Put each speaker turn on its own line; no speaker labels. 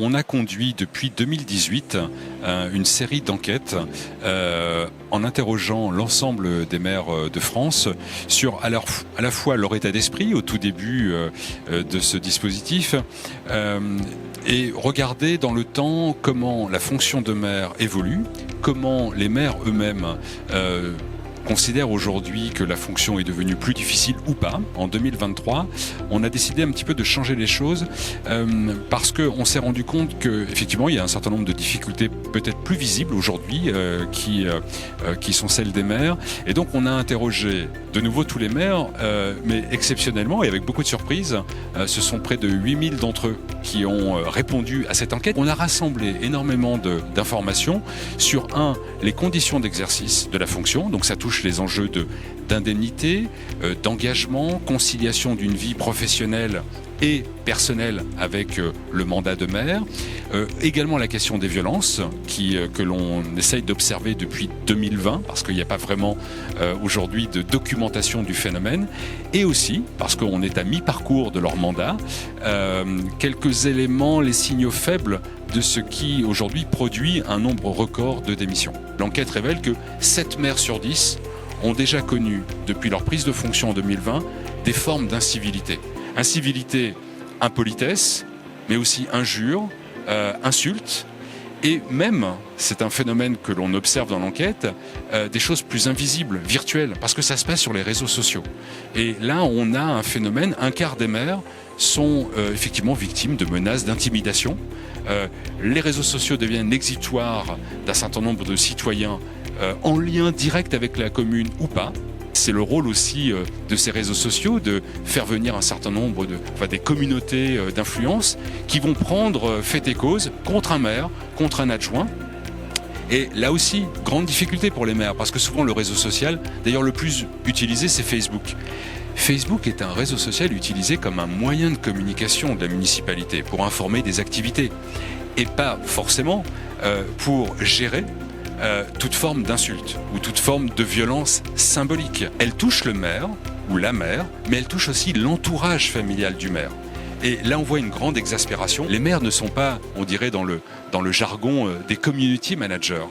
On a conduit depuis 2018 une série d'enquêtes en interrogeant l'ensemble des maires de France sur à la fois leur état d'esprit au tout début de ce dispositif et regarder dans le temps comment la fonction de maire évolue, comment les maires eux-mêmes considèrent aujourd'hui que la fonction est devenue plus difficile ou pas. En 2023, on a décidé un petit peu de changer les choses parce qu'on s'est rendu compte qu'effectivement, il y a un certain nombre de difficultés peut-être plus visibles aujourd'hui qui sont celles des maires. Et donc, on a interrogé de nouveau tous les maires, mais exceptionnellement et avec beaucoup de surprises, ce sont près de 8000 d'entre eux qui ont répondu à cette enquête. On a rassemblé énormément d'informations sur les conditions d'exercice de la fonction. Donc, ça touche les enjeux d'indemnité, d'engagement, conciliation d'une vie professionnelle et personnelle avec le mandat de maire. Également la question des violences que l'on essaye d'observer depuis 2020 parce qu'il n'y a pas vraiment aujourd'hui de documentation du phénomène et aussi parce qu'on est à mi-parcours de leur mandat, quelques éléments, les signaux faibles de ce qui aujourd'hui produit un nombre record de démissions. L'enquête révèle que 7 maires sur 10 ont déjà connu, depuis leur prise de fonction en 2020, des formes d'incivilité. Incivilité, impolitesse, mais aussi injures, insultes, et même, c'est un phénomène que l'on observe dans l'enquête, des choses plus invisibles, virtuelles, parce que ça se passe sur les réseaux sociaux. Et là, on a un phénomène, un quart des maires sont effectivement victimes de menaces, d'intimidation. Les réseaux sociaux deviennent l'exutoire d'un certain nombre de citoyens en lien direct avec la commune ou pas. C'est le rôle aussi de ces réseaux sociaux de faire venir un certain nombre des communautés d'influence qui vont prendre fait et cause contre un maire, contre un adjoint. Et là aussi, grande difficulté pour les maires parce que souvent le réseau social, d'ailleurs le plus utilisé, c'est Facebook. Facebook est un réseau social utilisé comme un moyen de communication de la municipalité pour informer des activités et pas forcément pour gérer toute forme d'insulte ou toute forme de violence symbolique. Elle touche le maire ou la maire, mais elle touche aussi l'entourage familial du maire. Et là, on voit une grande exaspération. Les maires ne sont pas, on dirait dans le jargon, des community managers.